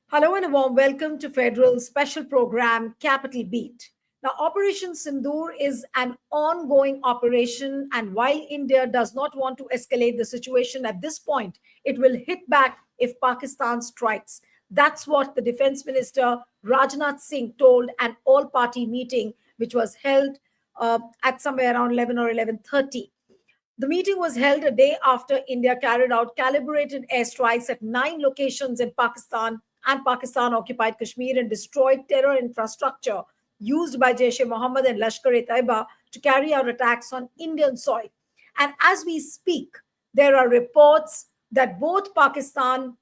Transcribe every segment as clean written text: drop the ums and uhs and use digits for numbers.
Hello and a warm welcome to Federal's special program, Capital Beat. Now, Operation Sindoor is an ongoing operation, and while India does not want to escalate the situation at this point, it will hit back if Pakistan strikes. That's what the Defense Minister Rajnath Singh told an all-party meeting, which was held at somewhere around 11 or 11:30. The meeting was held a day after India carried out calibrated airstrikes at 9 locations in Pakistan and Pakistan occupied Kashmir and destroyed terror infrastructure used by Jaish-e-Mohammed and Lashkar-e-Taiba to carry out attacks on Indian soil. And as we speak, there are reports that both Pakistan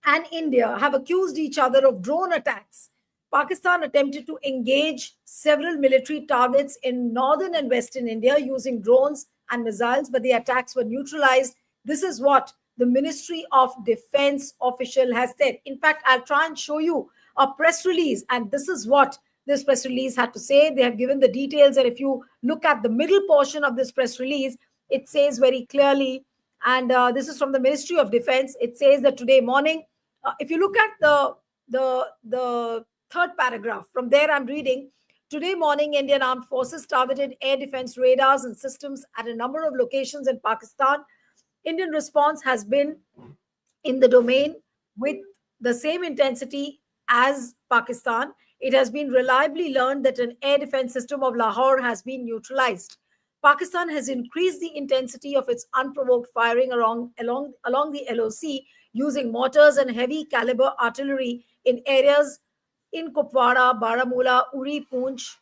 and India have accused each other of drone attacks. Pakistan attempted to engage several military targets in northern and western India using drones and missiles, but the attacks were neutralized. This is what the Ministry of Defense official has said. In fact, I'll try and show you a press release, and this is what this press release had to say. They have given the details, and if you look at the middle portion of this press release, it says very clearly, and this is from the Ministry of Defense. It says that today morning, if you look at the third paragraph, from there I'm reading. Today morning, Indian Armed Forces targeted air defense radars and systems at a number of locations in Pakistan. Indian response has been in the domain with the same intensity as Pakistan. It has been reliably learned that an air defense system of Lahore has been neutralized. Pakistan has increased the intensity of its unprovoked firing along the LOC using mortars and heavy caliber artillery in areas in Kupwara, Baramulla, Uri, Poonch,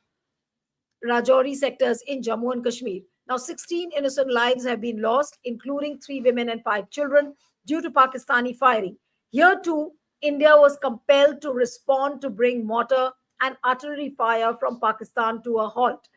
Rajouri sectors in Jammu and Kashmir. Now, 16 innocent lives have been lost, including 3 women and 5 children, due to Pakistani firing. Here, too, India was compelled to respond to bring mortar and artillery fire from Pakistan to a halt.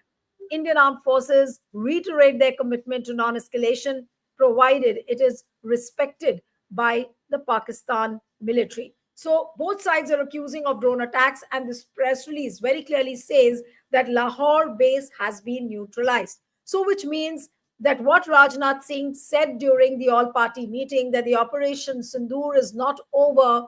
Indian Armed Forces reiterate their commitment to non escalation, provided it is respected by the Pakistan military. So both sides are accusing of drone attacks, and this press release very clearly says that Lahore base has been neutralized. So, which means that what Rajnath Singh said during the all party meeting, that the Operation Sindoor is not over,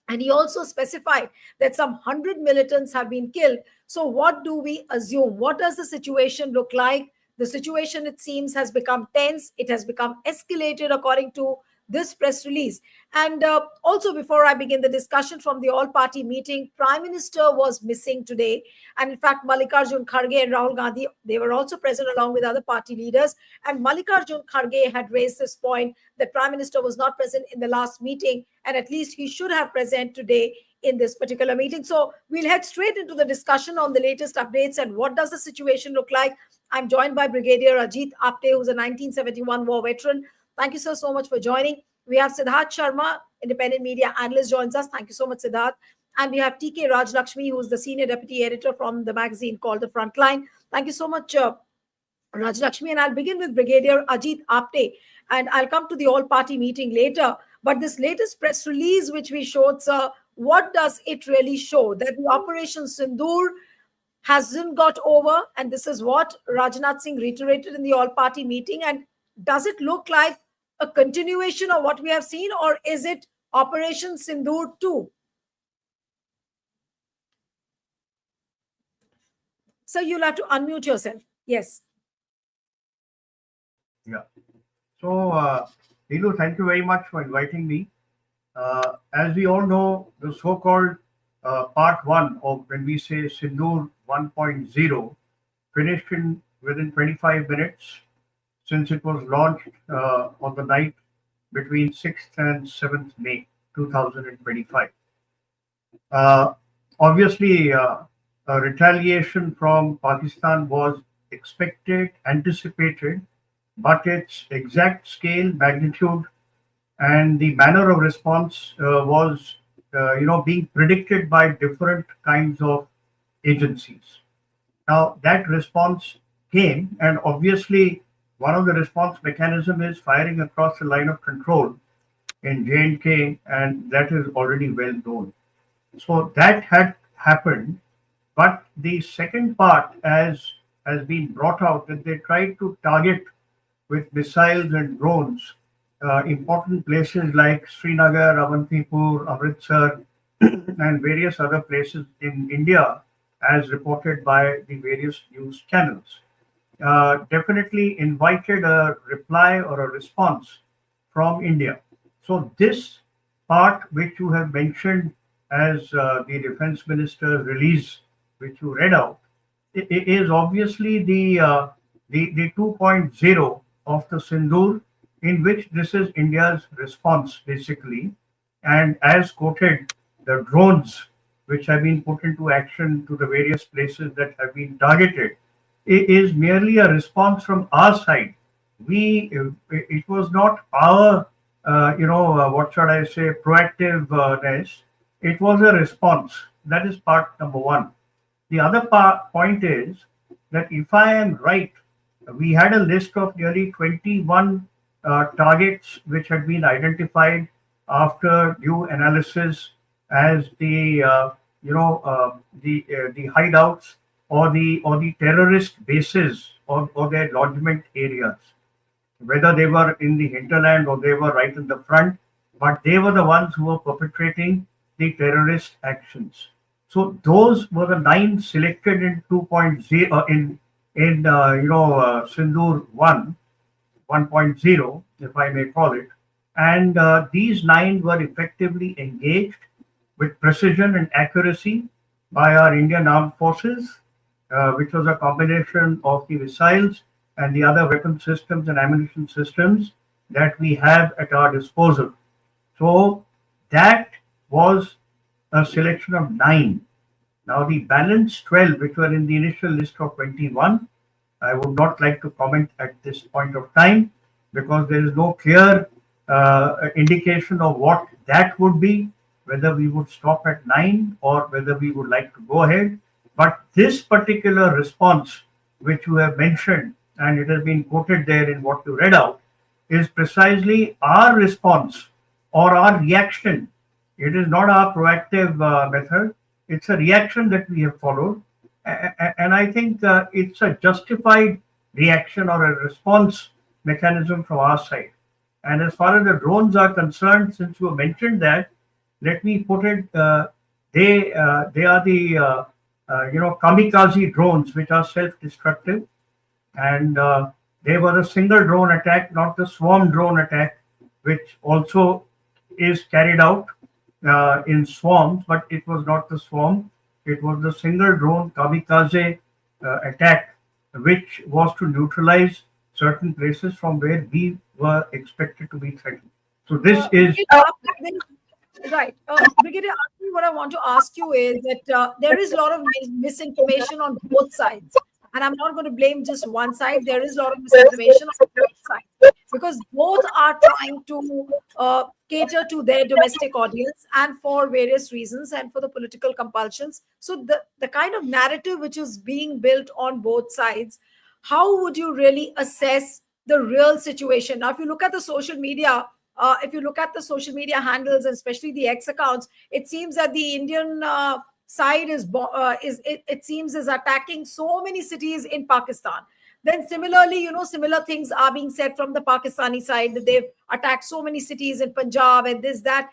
and he also specified that some 100 militants have been killed. So, what do we assume? What does the situation look like? The situation, it seems, has become tense. It has become escalated, according to this press release. And also, before I begin the discussion from the all party meeting, Prime Minister was missing today. And in fact, Mallikarjun Kharge and Rahul Gandhi, they were also present along with other party leaders. And Mallikarjun Kharge had raised this point that Prime Minister was not present in the last meeting, and at least he should have present today in this particular meeting. So we'll head straight into the discussion on the latest updates and what does the situation look like. I'm joined by Brigadier Ajit Apte, who's a 1971 war veteran. Thank you, sir, so much for joining. We have Siddharth Sharma, independent media analyst, joins us. Thank you so much, Siddharth. And we have TK Rajlakshmi, who's the senior deputy editor from the magazine called The Frontline. Thank you so much, Rajlakshmi. And I'll begin with Brigadier Ajit Apte, and I'll come to the all-party meeting later. But this latest press release, which we showed, sir, what does it really show? That the Operation Sindoor hasn't got over, and this is what Rajnath Singh reiterated in the all-party meeting. And does it look like a continuation of what we have seen, or is it Operation Sindoor 2? So you'll have to unmute yourself. Yes. Yeah. So, Neelu, thank you very much for inviting me. As we all know, the so-called part 1 of, when we say Sindoor 1.0, finished within 25 minutes, since it was launched on the night between 6th and 7th May 2025. Obviously, a retaliation from Pakistan was expected, anticipated, but its exact scale, magnitude, and the manner of response was, being predicted by different kinds of agencies. Now, that response came, and obviously, one of the response mechanism is firing across the line of control in J&K, and that is already well known. So that had happened, but the second part, as has been brought out, that they tried to target with missiles and drones important places like Srinagar, Avantipur, Amritsar, and various other places in India, as reported by the various news channels, definitely invited a reply or a response from India. So, this part which you have mentioned as the defense minister's release, which you read out, is obviously the 2.0 of the Sindoor, in which this is India's response basically, and as quoted, the drones which have been put into action to the various places that have been targeted is merely a response from our side. It was not our, what should I say, proactiveness. It was a response. That is part number one. The other point is that if I am right, we had a list of nearly 21 targets which had been identified after due analysis as the hideouts or the terrorist bases or their lodgement areas, whether they were in the hinterland or they were right in the front, but they were the ones who were perpetrating the terrorist actions. So those were the nine selected in 2.0 in Sindoor 1.0, if I may call it, and these nine were effectively engaged with precision and accuracy by our Indian Armed Forces, which was a combination of the missiles and the other weapon systems and ammunition systems that we have at our disposal. So that was a selection of nine. Now, the balance 12, which were in the initial list of 21, I would not like to comment at this point of time because there is no clear indication of what that would be, whether we would stop at nine or whether we would like to go ahead. But this particular response, which you have mentioned, and it has been quoted there in what you read out, is precisely our response or our reaction. It is not our proactive method, it's a reaction that we have followed. And I think it's a justified reaction or a response mechanism from our side. And as far as the drones are concerned, since you mentioned that, let me put it: they are the kamikaze drones, which are self-destructive, and they were a single drone attack, not the swarm drone attack, which also is carried out in swarms, but it was not the swarm. It was the single drone kamikaze attack, which was to neutralize certain places from where we were expected to be threatened. So this is Right. Brigadier, what I want to ask you is that there is a lot of misinformation on both sides. And I'm not going to blame just one side. There is a lot of misinformation on both sides because both are trying to cater to their domestic audience and for various reasons and for the political compulsions. So the kind of narrative which is being built on both sides, how would you really assess the real situation? Now, if you look at the social media, if you look at the social media handles, and especially the X accounts, it seems that the Indian side it seems is attacking so many cities in Pakistan. Then similarly, similar things are being said from the Pakistani side that they've attacked so many cities in Punjab and this that.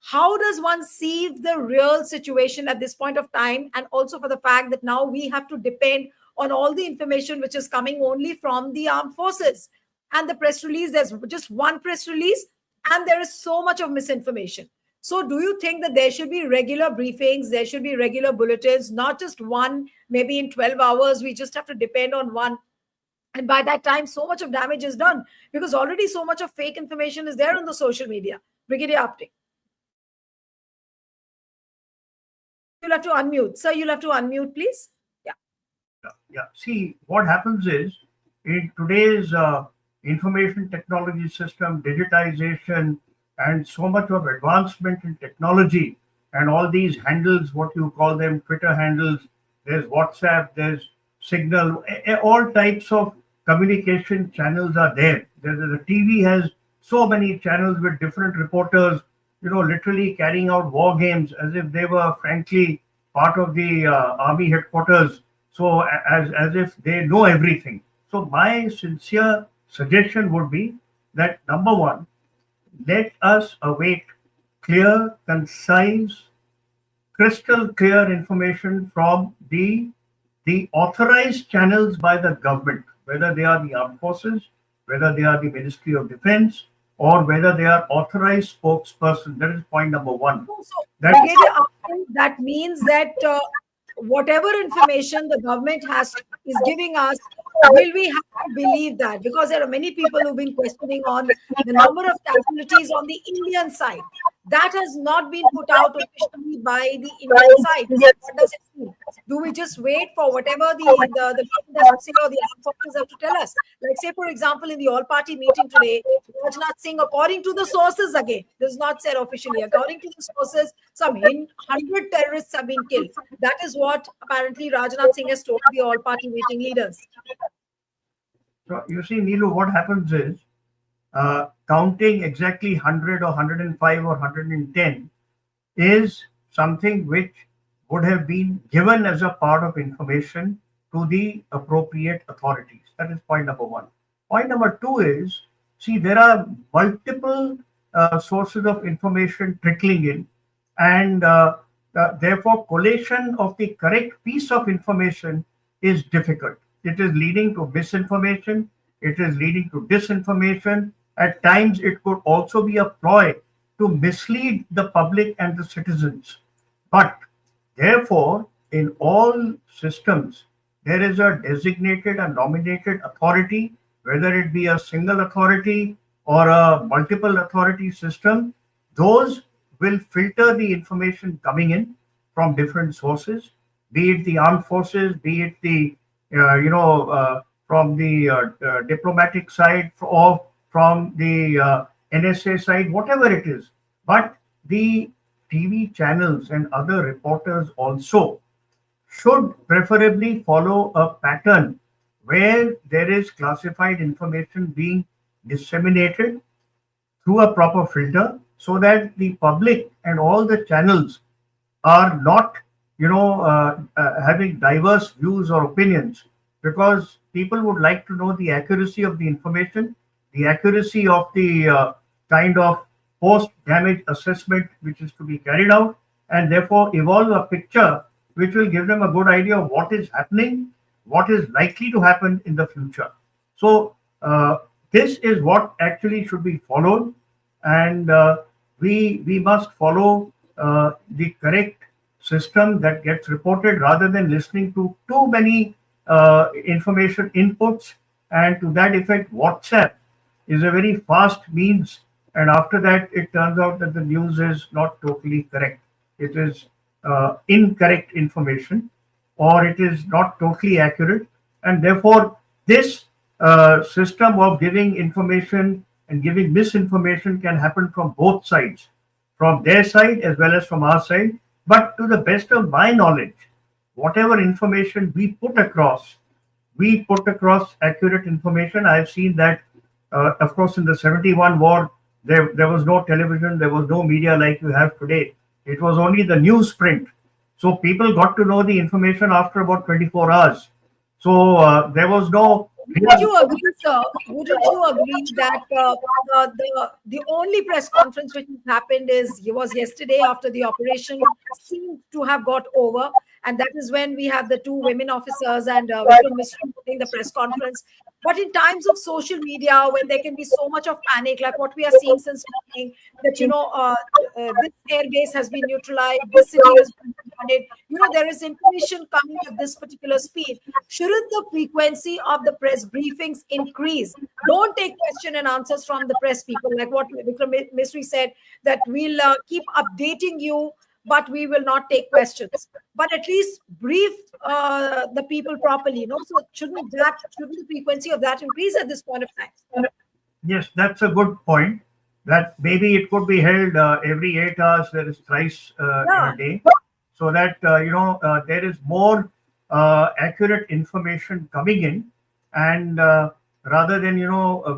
How does one see the real situation at this point of time, and also for the fact that now we have to depend on all the information which is coming only from the armed forces? And the press release, there's just one press release and there is so much of misinformation. So do you think that there should be regular briefings, there should be regular bulletins, not just one, maybe in 12 hours we just have to depend on one, and by that time so much of damage is done because already so much of fake information is there on the social media? Brigadier Apte, you'll have to unmute, sir. You'll have to unmute, please. Yeah. yeah. See, what happens is in today's information technology system, digitization, and so much of advancement in technology, and all these handles, what you call them, Twitter handles, there's WhatsApp, there's Signal, all types of communication channels are there. The TV has so many channels with different reporters, literally carrying out war games as if they were, frankly, part of the army headquarters. So as if they know everything. So my sincere suggestion would be that number one, let us await clear, concise, crystal clear information from the authorized channels by the government, whether they are the armed forces, whether they are the Ministry of Defense, or whether they are authorized spokesperson. That is point number one. So, That Brigadier Arpan, that means that whatever information the government has is giving us, will we have to believe that? Because there are many people who've been questioning on the number of casualties on the Indian side. That has not been put out officially by the Indian side. What does it mean? Do we just wait for whatever the government has to say or the armed forces have to tell us? Like, say, for example, in the all party meeting today, Rajnath Singh, according to the sources again, this is not said officially, according to the sources, some 100 terrorists have been killed. That is what apparently Rajnath Singh has told the all party meeting leaders. so you see, Neelu, what happens is counting exactly 100 or 105 or 110 is something which would have been given as a part of information to the appropriate authorities. That is point number one. Point number two is, see, there are multiple sources of information trickling in, and therefore, collation of the correct piece of information is difficult. It is leading to misinformation, it is leading to disinformation. At times, it could also be a ploy to mislead the public and the citizens. But therefore, in all systems, there is a designated and nominated authority, whether it be a single authority or a multiple authority system. Those will filter the information coming in from different sources, be it the armed forces, be it the from the diplomatic side or from the NSA side, whatever it is. But the TV channels and other reporters also should preferably follow a pattern where there is classified information being disseminated through a proper filter so that the public and all the channels are not having diverse views or opinions, because people would like to know the accuracy of the information, the accuracy of the kind of post damage assessment which is to be carried out, and therefore evolve a picture which will give them a good idea of what is happening, what is likely to happen in the future. So this is what actually should be followed, and we must follow the correct system that gets reported rather than listening to too many information inputs. And to that effect, WhatsApp is a very fast means, and after that it turns out that the news is not totally correct. It is incorrect information, or it is not totally accurate, and therefore this system of giving information and giving misinformation can happen from both sides, from their side as well as from our side. But to the best of my knowledge, whatever information we put across accurate information. I've seen that, of course, in the 71 war, there was no television, there was no media like you have today. It was only the newsprint. So people got to know the information after about 24 hours. So there was no. Wouldn't you agree, sir? Wouldn't you agree that the only press conference which happened was yesterday after the operation seemed to have got over, and that is when we had the two women officers and Vikram Misri holding the press conference. But in times of social media, when there can be so much of panic, like what we are seeing since morning, that this airbase has been neutralized, this city has been bombarded. There is information coming at this particular speed. Shouldn't the frequency of the press briefings increase? Don't take question and answers from the press people, like what Vikram Misri said, that we'll keep updating you, but we will not take questions. But at least brief the people properly. So shouldn't the frequency of that increase at this point of time? Yes, that's a good point. That maybe it could be held every 8 hours. There is thrice in Yeah. a day, so that there is more accurate information coming in, and rather than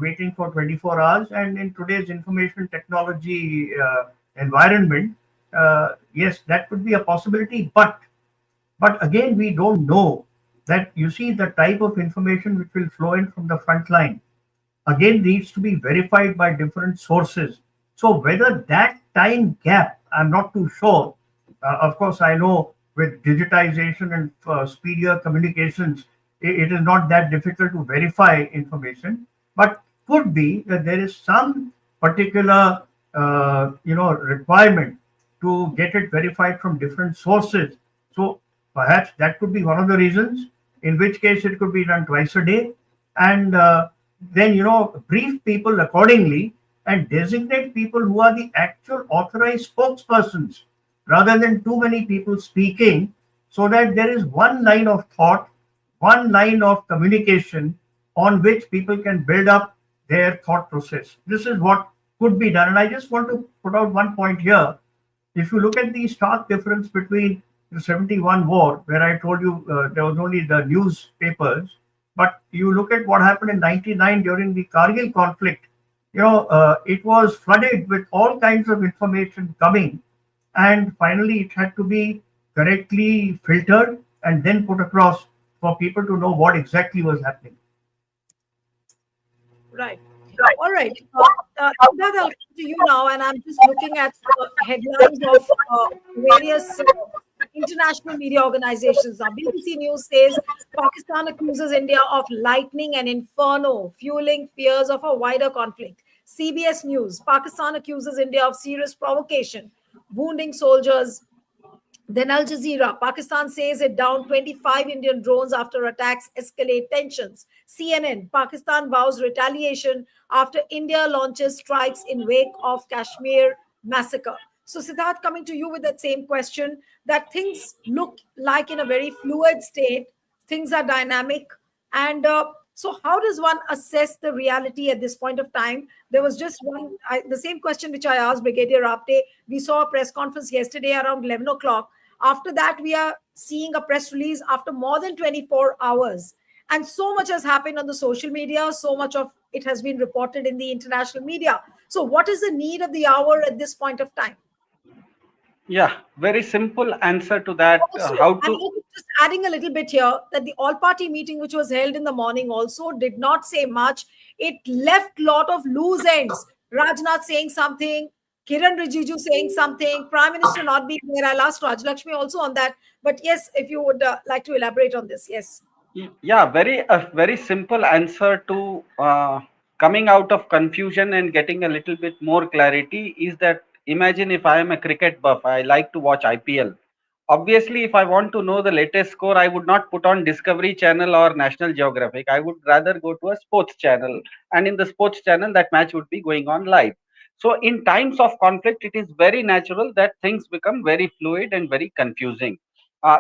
waiting for 24 hours. And in today's information technology environment, yes, that could be a possibility. But again, we don't know that. You see, the type of information which will flow in from the front line again needs to be verified by different sources. So whether that time gap, I'm not too sure. Of course, I know with digitization and speedier communications, it is not that difficult to verify information, but could be that there is some particular, requirement to get it verified from different sources. So perhaps that could be one of the reasons. In which case, it could be done twice a day, and then brief people accordingly and designate people who are the actual authorized spokespersons rather than too many people speaking, so that there is one line of thought, one line of communication on which people can build up their thought process. This is what could be done. And I just want to put out one point here. If you look at the stark difference between the 71 war, where I told you there was only the newspapers, but you look at what happened in 99 during the Kargil conflict, it was flooded with all kinds of information coming, and finally it had to be correctly filtered and then put across for people to know what exactly was happening. Right. All right. Siddharth, I'll come to you now, and I'm just looking at the headlines of various international media organizations. Now, BBC News says Pakistan accuses India of lightning and inferno, fueling fears of a wider conflict. CBS News, Pakistan accuses India of serious provocation, wounding soldiers. Then Al Jazeera, Pakistan says it downed 25 Indian drones after attacks escalate tensions. CNN, Pakistan vows retaliation after India launches strikes in wake of Kashmir massacre. So Siddharth, coming to you with that same question, that things look like in a very fluid state, things are dynamic, and so how does one assess the reality at this point of time? There was just the same question which I asked Brigadier Rapte. We saw a press conference yesterday around 11 o'clock. After that, we are seeing a press release after more than 24 hours. And so much has happened on the social media. So much of it has been reported in the international media. So what is the need of the hour at this point of time? Yeah, very simple answer to that. Also, How and to just adding a little bit here, that the all-party meeting which was held in the morning also did not say much. It left lot of loose ends. Rajnath saying something, Kiran Rijiju saying something, Prime Minister not being there. I'll ask Rajlakshmi also on that. But yes, if you would like to elaborate on this, yes. Yeah, very simple answer to coming out of confusion and getting a little bit more clarity is that imagine if I am a cricket buff, I like to watch IPL. Obviously, if I want to know the latest score, I would not put on Discovery Channel or National Geographic. I would rather go to a sports channel, and in the sports channel, that match would be going on live. So, in times of conflict, it is very natural that things become very fluid and very confusing.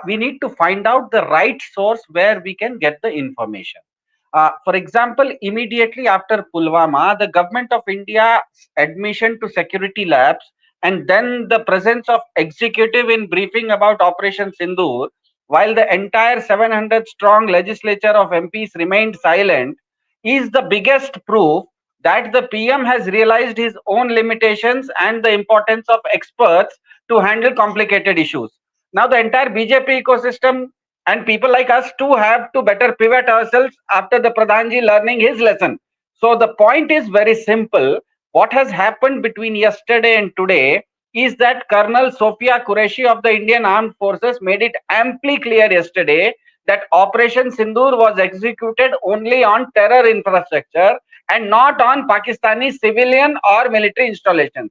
We need to find out the right source where we can get the information. For example, immediately after Pulwama, the government of India admission to security labs and then the presence of executive in briefing about Operation Sindoor, while the entire 700 strong legislature of MPs remained silent, is the biggest proof that the PM has realized his own limitations and the importance of experts to handle complicated issues. Now, the entire BJP ecosystem and people like us too have to better pivot ourselves after the Pradhanji learning his lesson. So, the point is very simple. What has happened between yesterday and today is that Colonel Sophia Qureshi of the Indian Armed Forces made it amply clear yesterday that Operation Sindoor was executed only on terror infrastructure and not on Pakistani civilian or military installations.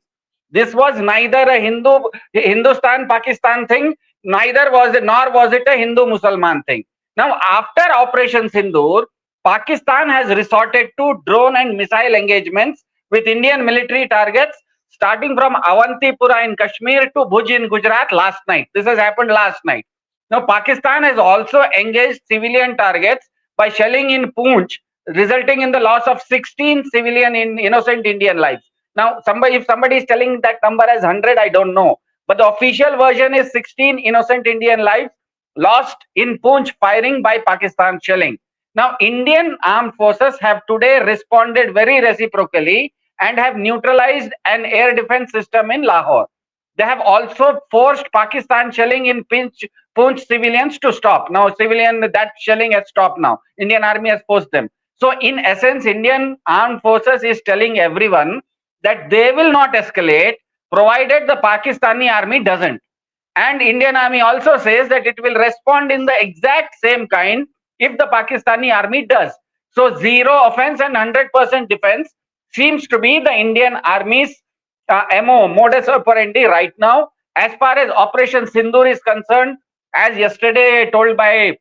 This was neither a Hindustan Pakistan thing, neither was it nor was it a Hindu Musalman thing. Now, after Operation Sindoor, Pakistan has resorted to drone and missile engagements with Indian military targets starting from Avantipura in Kashmir to Bhuj in Gujarat last night. This has happened last night. Now, Pakistan has also engaged civilian targets by shelling in Poonch, resulting in the loss of 16 civilian innocent Indian lives. Now, if somebody is telling that number as 100, I don't know. But the official version is 16 innocent Indian lives lost in Poonch firing by Pakistan shelling. Now, Indian armed forces have today responded very reciprocally and have neutralized an air defense system in Lahore. They have also forced Pakistan shelling in Poonch civilians to stop. Now, that shelling has stopped now. Indian army has forced them. So, in essence, Indian armed forces is telling everyone that they will not escalate provided the Pakistani army doesn't. And Indian army also says that it will respond in the exact same kind if the Pakistani army does. So zero offense and 100% defense seems to be the Indian army's MO, modus operandi right now. As far as Operation Sindoor is concerned, as yesterday told by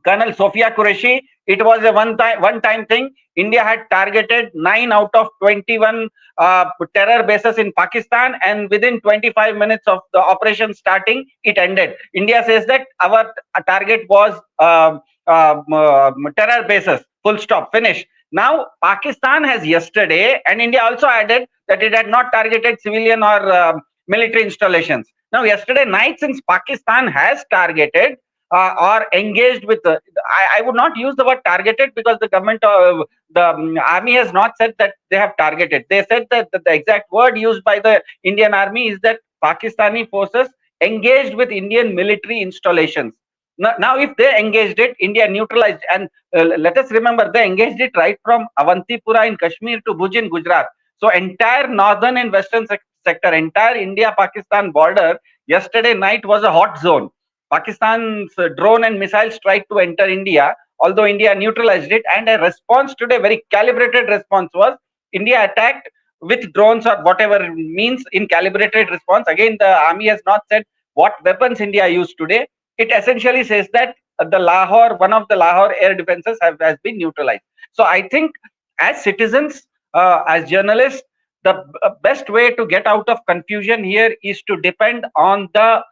Colonel Sofia Qureshi, it was a one time thing. India had targeted 9 out of 21 terror bases in Pakistan, and within 25 minutes of the operation starting, it ended. India says that our target was terror bases. Full stop. Finish. Now Pakistan has yesterday, and India also added that it had not targeted civilian or military installations. Now yesterday night, since Pakistan has targeted or engaged with I would not use the word targeted, because the government the army has not said that they have targeted. They said that the exact word used by the Indian army is that Pakistani forces engaged with Indian military installations. Now if they engaged it, India neutralized. And let us remember, they engaged it right from Avantipura in Kashmir to Bhuj in Gujarat. So entire northern and western sector, entire India Pakistan border yesterday night was a hot zone. Pakistan's drone and missiles tried to enter India, although India neutralized it. And a response today, very calibrated response, was India attacked with drones or whatever means in calibrated response. Again, the army has not said what weapons India used today. It essentially says that the Lahore, one of the Lahore air defenses has been neutralized. So I think as citizens, as journalists, the best way to get out of confusion here is to depend on the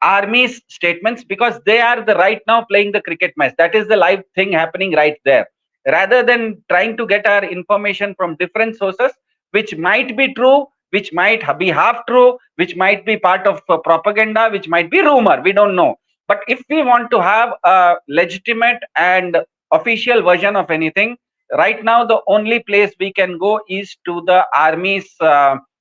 army's statements, because they are the right now playing the cricket match. That is the live thing happening right there. Rather than trying to get our information from different sources, which might be true, which might be half true, which might be part of propaganda, which might be rumor, we don't know. But if we want to have a legitimate and official version of anything, right now the only place we can go is to the army's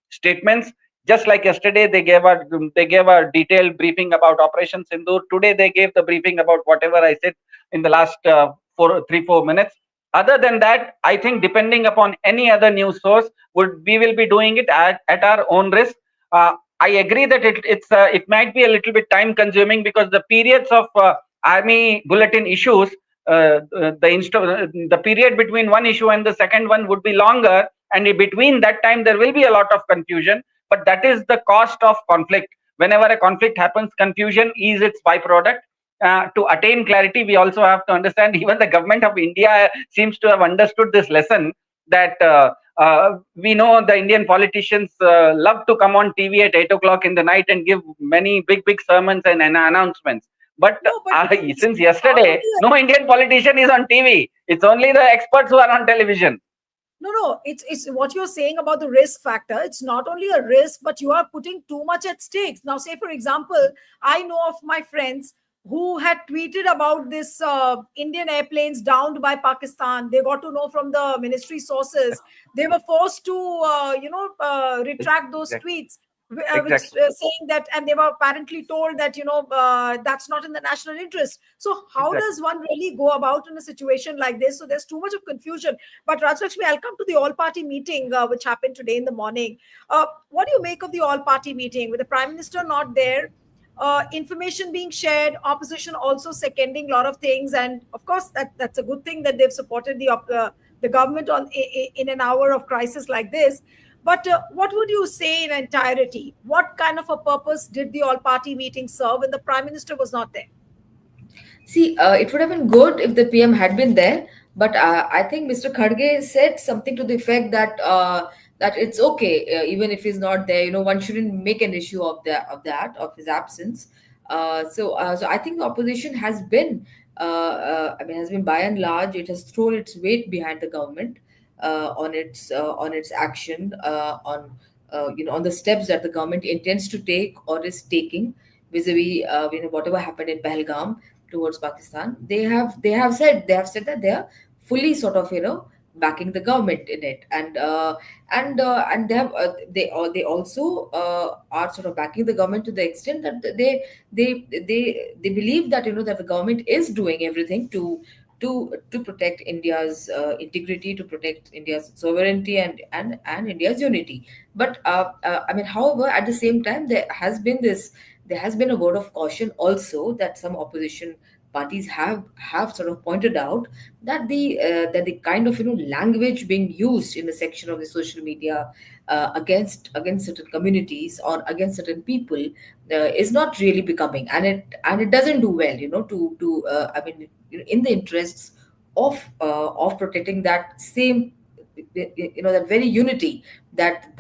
statements. Just like yesterday, they gave a detailed briefing about Operation Sindoor. Today, they gave the briefing about whatever I said in the last 4 minutes. Other than that, I think depending upon any other news source, we will be doing it at our own risk. I agree that it might be a little bit time consuming, because the periods of army bulletin issues, the period between one issue and the second one would be longer, and in between that time there will be a lot of confusion. But that is the cost of conflict. Whenever a conflict happens, confusion is its byproduct. To attain clarity, we also have to understand, even the government of India seems to have understood this lesson, that we know the Indian politicians love to come on TV at 8 o'clock in the night and give many big sermons and announcements. But No, but it's since not yesterday, only no Indian politician is on TV. It's only the experts who are on television. no, it's what you're saying about the risk factor. It's not only a risk, but you are putting too much at stakes. Now, say for example, I know of my friends who had tweeted about this Indian airplanes downed by Pakistan. They got to know from the ministry sources. They were forced to, retract those Exactly. tweets, which Exactly. saying that, and they were apparently told that that's not in the national interest. So how Exactly. does one really go about in a situation like this? So there's too much of confusion. But Rajlakshmi, I'll come to the all-party meeting which happened today in the morning. What do you make of the all-party meeting with the Prime Minister not there? Information being shared, opposition also seconding a lot of things, and of course that's a good thing that they've supported the government in an hour of crisis like this. But what would you say in entirety? What kind of a purpose did the all-party meeting serve when the Prime Minister was not there? See, it would have been good if the PM had been there, but I think Mr. Khadge said something to the effect that it's okay, even if he's not there. One shouldn't make an issue of his absence. So I think the opposition has been by and large, it has thrown its weight behind the government on its action, on the steps that the government intends to take or is taking vis-a-vis whatever happened in Pahalgam towards Pakistan. They have said that they are fully sort of backing the government in it, and they also are sort of backing the government to the extent that they believe that that the government is doing everything to protect India's integrity, to protect India's sovereignty and India's unity. But I mean, however, at the same time, there has been a word of caution also, that some opposition parties have sort of pointed out that the kind of language being used in the section of the social media against certain communities or against certain people is not really becoming, and it doesn't do well, to I mean, in the interests of protecting that same, that very unity that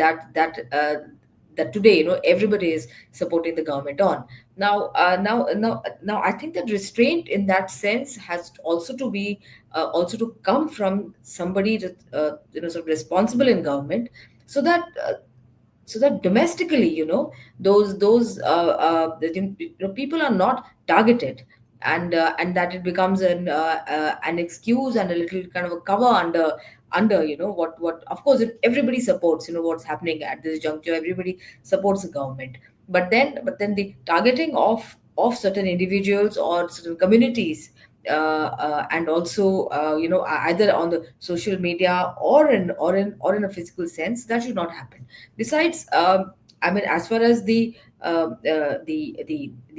today, everybody is supporting the government on. Now I think that restraint in that sense has also to be also to come from somebody that sort of responsible in government, so that domestically, people are not targeted, and that it becomes an excuse and a little kind of a cover under what of course everybody supports, what's happening at this juncture, everybody supports the government. But then the targeting of certain individuals or certain communities, and also either on the social media or in a physical sense, that should not happen. Besides, I mean, as far as the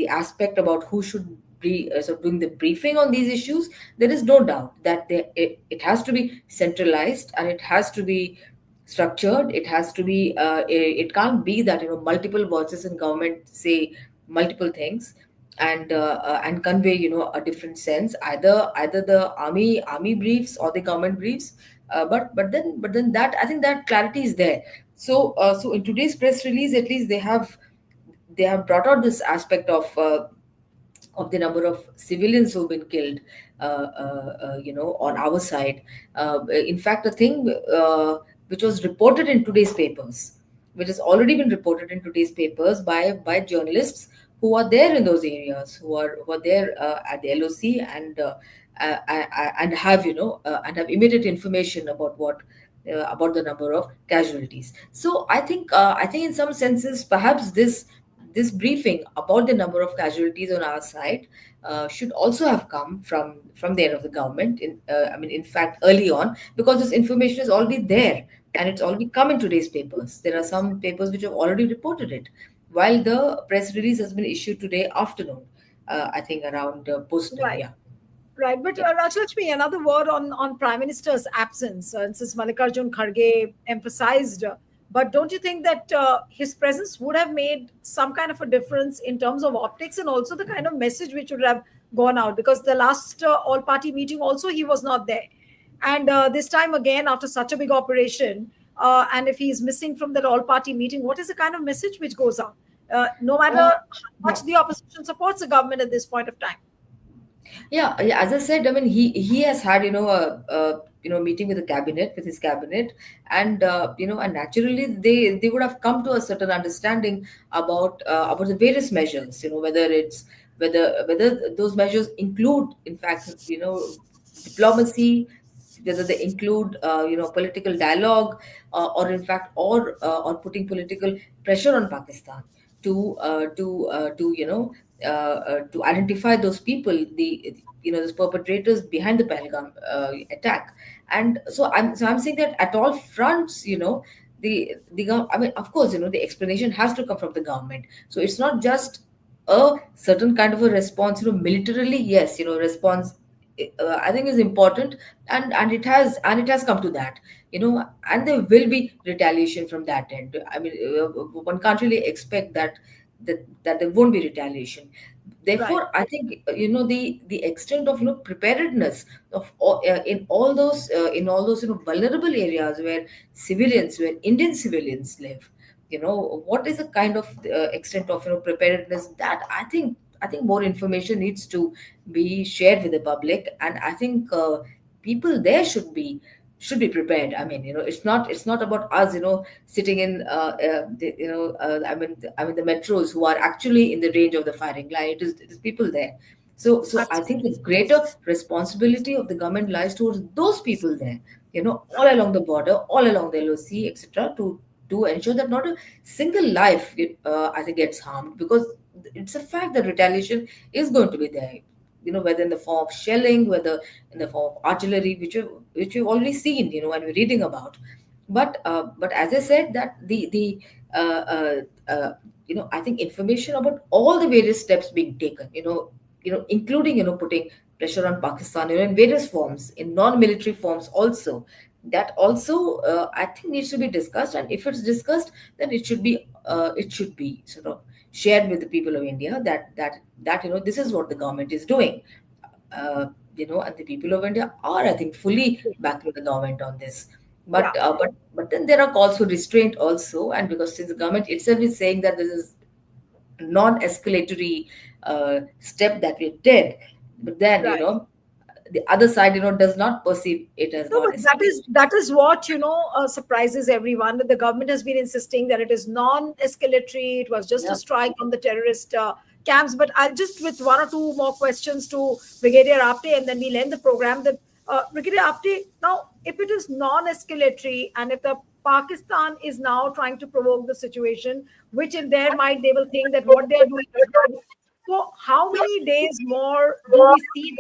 aspect about who should be sort of doing the briefing on these issues, there is no doubt that it has to be centralized, and it has to be structured. It has to be it can't be that multiple voices in government say multiple things and convey a different sense, either the army briefs or the government briefs. But then that, I think, that clarity is there. So in today's press release, at least they have brought out this aspect of the number of civilians who've been killed, on our side. In fact, a thing which was reported in today's papers, which has already been reported in today's papers by journalists who are there in those areas, who are there at the LOC, and have and have immediate information about about the number of casualties. So I think in some senses, perhaps this briefing about the number of casualties on our side should also have come from the end of the government. I mean, in fact, early on, because this information is already there and it's already come in today's papers. There are some papers which have already reported it, while the press release has been issued today afternoon. I think around post noon. Right. Yeah, Right, but yeah. Rajalakshmi, another word on Prime Minister's absence, since Mallikarjun Kharge emphasized. But don't you think that his presence would have made some kind of a difference in terms of optics and also the kind of message which would have gone out? Because the last all-party meeting also he was not there, and this time again after such a big operation, and if he is missing from that all-party meeting, what is the kind of message which goes out? No matter Uh, how much yeah. the opposition supports the government at this point of time. Yeah, as I said, I mean, he has had a meeting with the cabinet, with his cabinet, and naturally they would have come to a certain understanding about the various measures. Whether it's whether those measures include, in fact, diplomacy, whether they include political dialogue, or in fact, or putting political pressure on Pakistan to identify those people, those perpetrators behind the Pahalgam attack. And so I'm saying that at all fronts, I mean, of course, the explanation has to come from the government. So it's not just a certain kind of a response, militarily. Yes, response, I think, is important, and it has come to that, and there will be retaliation from that end. I mean, one can't really expect that there won't be retaliation. Right. Therefore, I think, the extent of preparedness of in all those vulnerable areas where Indian civilians live. What is the kind of extent of preparedness, that I think more information needs to be shared with the public, and I think people there should be prepared. I mean, it's not about us, sitting in I mean the metros, who are actually in the range of the firing line. It is people there. So I think the Absolutely. greater responsibility of the government lies towards those people there, all along the border, all along the LOC, etc., to ensure that not a single life I think gets harmed, because it's a fact that retaliation is going to be there. whether in the form of shelling, whether in the form of artillery, which we've already seen, and we're reading about. But as I said, that the uh, uh, uh, I think information about all the various steps being taken, including putting pressure on Pakistan, in various forms, in non-military forms also. That also, I think, needs to be discussed, and if it's discussed, then it should be sort of shared with the people of India, that this is what the government is doing. uh, and the people of India are, I think, fully backing the government on this. Yeah. But then there are calls for restraint also, and because since the government itself is saying that this is non-escalatory step that we did, but then Right. the other side does not perceive it as No, but that is non-escalatory. that is what surprises everyone. That the government has been insisting that it is non-escalatory. It was just a Yeah. strike on the terrorist camps. But I'll just with one or two more questions to Brigadier Apte, and then we'll end the program. That Brigadier Apte, now if it is non-escalatory, and if the Pakistan is now trying to provoke the situation, which in their mind they will think that what they are doing is good. So, how many days more do we see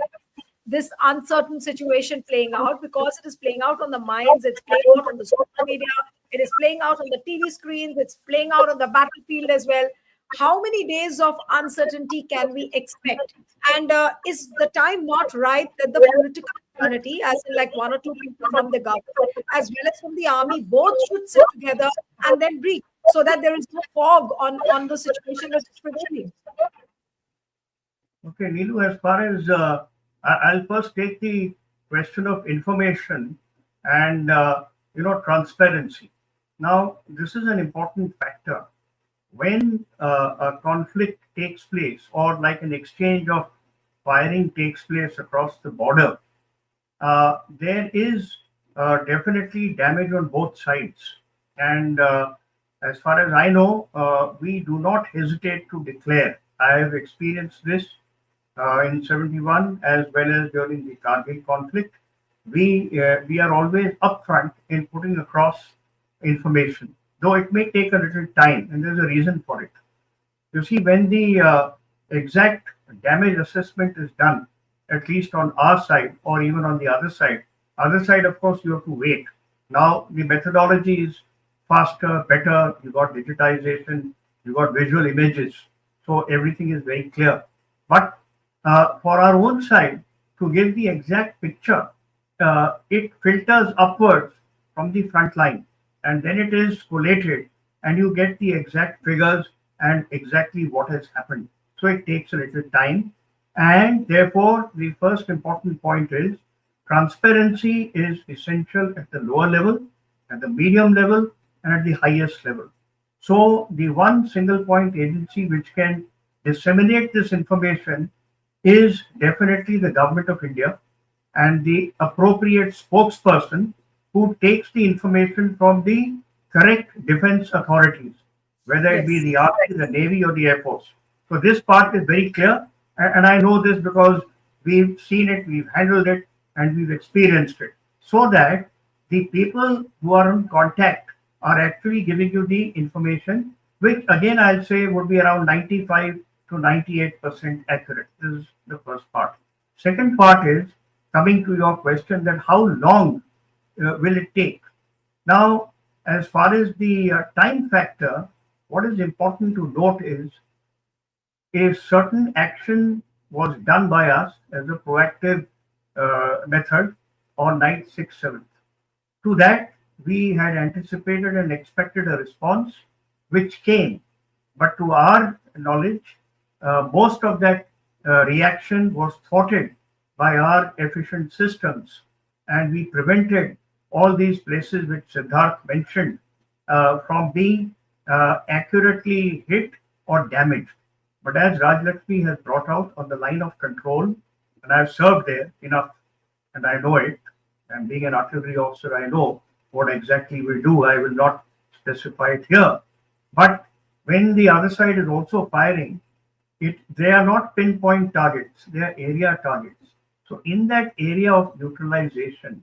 this uncertain situation playing out, because it is playing out on the minds, it's playing out on the social media, it is playing out on the TV screens, it's playing out on the battlefield as well. How many days of uncertainty can we expect? And is the time not right that the political fraternity, as in like one or two people from the government as well as from the army, both should sit together and then brief so that there is no fog on the situation which is prevailing? Okay, Neelu, as far as I'll first take the question of information and transparency. Now, this is an important factor. When a conflict takes place, or like an exchange of firing takes place across the border, there is definitely damage on both sides. And as far as I know, we do not hesitate to declare. I have experienced this in 71 as well as during the Kargil conflict. We are always upfront in putting across information, though it may take a little time, and there's a reason for it. You see, when the exact damage assessment is done, at least on our side or even on the other side, of course, you have to wait. Now, the methodology is faster, better. You got digitization, you got visual images, so everything is very clear. But for our own side, to give the exact picture, it filters upwards from the front line, and then it is collated, and you get the exact figures and exactly what has happened. So it takes a little time, and therefore the first important point is transparency is essential at the lower level, at the medium level, and at the highest level. So the one single point agency which can disseminate this information is definitely the government of India, and the appropriate spokesperson who takes the information from the correct defense authorities, whether it be Yes. the Army, the Navy, or the Air Force. So this part is very clear, and I know this because we've seen it, we've handled it, and we've experienced it. So that the people who are in contact are actually giving you the information, which again I'll say would be around 95 to 98% accurate. This is the first part. Second part is coming to your question that how long will it take? Now, as far as the time factor, what is important to note is a certain action was done by us as a proactive method on night 6th, 7th. To that, we had anticipated and expected a response which came. But to our knowledge, most of that reaction was thwarted by our efficient systems, and we prevented all these places which Siddharth mentioned from being accurately hit or damaged. But as Rajlakshmi has brought out on the line of control, and I've served there enough, and I know it, and being an artillery officer, I know what exactly we do. I will not specify it here. But when the other side is also firing, they are not pinpoint targets, they are area targets. So in that area of neutralization,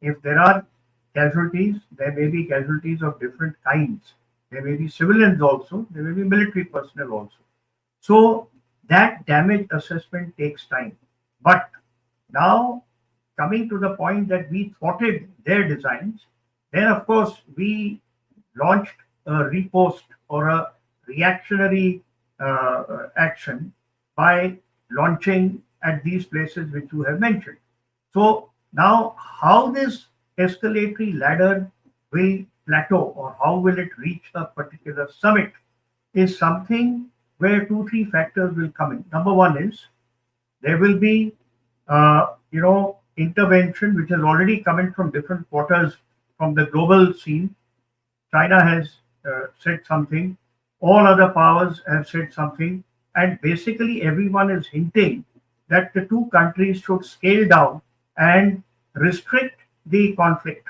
if there are casualties, there may be casualties of different kinds. There may be civilians also, there may be military personnel also. So that damage assessment takes time. But now, coming to the point that we thwarted their designs, then of course we launched a riposte or a reactionary action by launching at these places which you have mentioned. So now, how this escalatory ladder will plateau or how will it reach a particular summit is something where two, three factors will come in. Number one is there will be, intervention which has already come in from different quarters from the global scene. China has said something, all other powers have said something, and basically everyone is hinting that the two countries should scale down and restrict the conflict.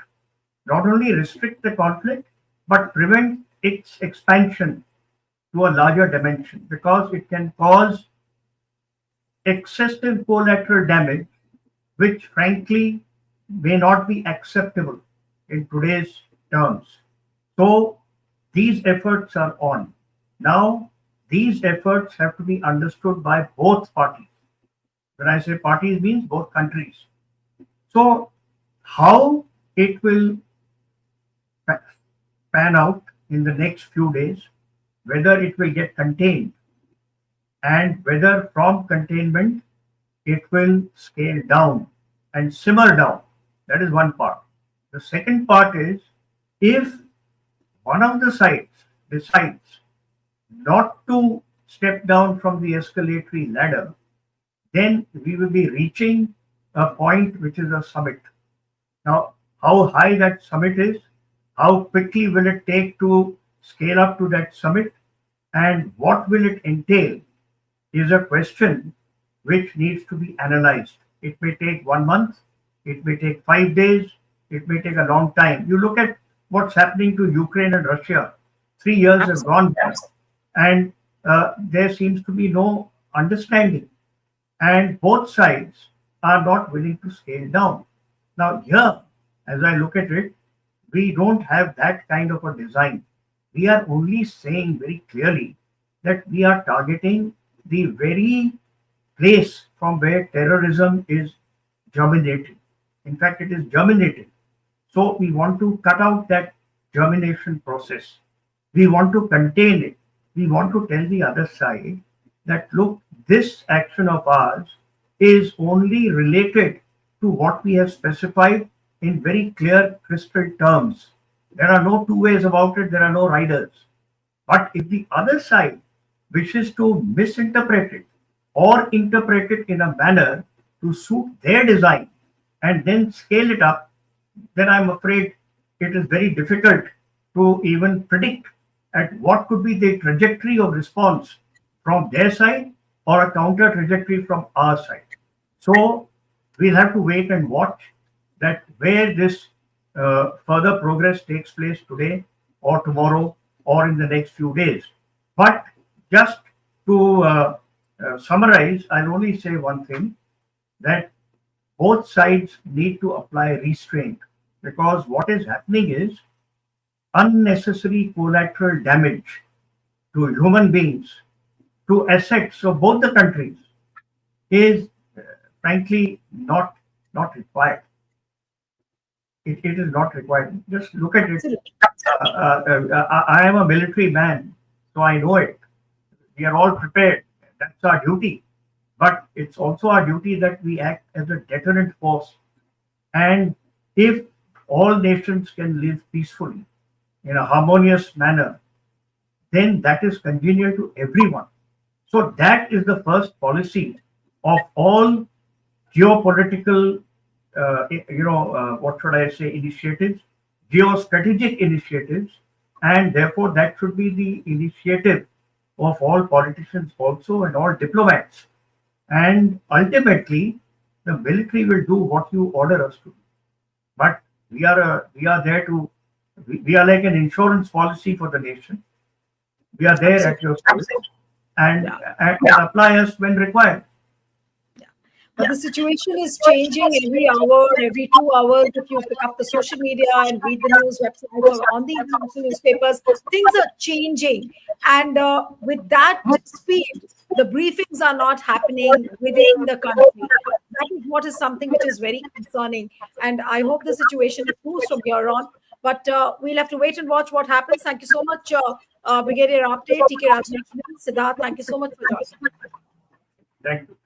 Not only restrict the conflict, but prevent its expansion to a larger dimension because it can cause excessive collateral damage, which frankly may not be acceptable in today's terms. So these efforts are on. Now, these efforts have to be understood by both parties. When I say parties, means both countries. So, how it will pan out in the next few days, whether it will get contained, and whether from containment it will scale down and simmer down. That is one part. The second part is if one of the sides decides not to step down from the escalatory ladder, then we will be reaching a point which is a summit. Now, how high that summit is, how quickly will it take to scale up to that summit, and what will it entail is a question which needs to be analyzed. It may take 1 month, it may take 5 days, it may take a long time. You look at what's happening to Ukraine and Russia. 3 years have gone by, and there seems to be no understanding, and both sides are not willing to scale down. Now, here, as I look at it, we don't have that kind of a design. We are only saying very clearly that we are targeting the very place from where terrorism is germinating. In fact, it is germinating. So we want to cut out that germination process. We want to contain it. We want to tell the other side that, look, this action of ours is only related to what we have specified in very clear crystal terms. There are no two ways about it. There are no riders. But if the other side wishes to misinterpret it or interpret it in a manner to suit their design and then scale it up, then I'm afraid it is very difficult to even predict at what could be the trajectory of response from their side or a counter trajectory from our side. So we'll have to wait and watch that where this further progress takes place today or tomorrow or in the next few days. But just to summarize, I'll only say one thing, that both sides need to apply restraint, because what is happening is unnecessary collateral damage to human beings, to assets of both the countries is frankly not required. It is not required. Just look at it. I am a military man, so I know it. We are all prepared. That's our duty. But it's also our duty that we act as a deterrent force. And if all nations can live peacefully in a harmonious manner, then that is congenial to everyone. So that is the first policy of all geopolitical, what should I say, initiatives, geostrategic initiatives, and therefore that should be the initiative of all politicians also and all diplomats. And ultimately, the military will do what you order us to do. But we are there to, we are like an insurance policy for the nation. We are there at your service and apply us when required. But the situation is changing every hour, every 2 hours. If you pick up the social media and read the news websites or on the international newspapers, things are changing. And with that speed, the briefings are not happening within the country. that is what is something which is very concerning. And I hope the situation improves from here on. But we'll have to wait and watch what happens. Thank you so much, Brigadier Apte, TK Rajaratnam, Siddharth. Thank you so much for joining. Thank you.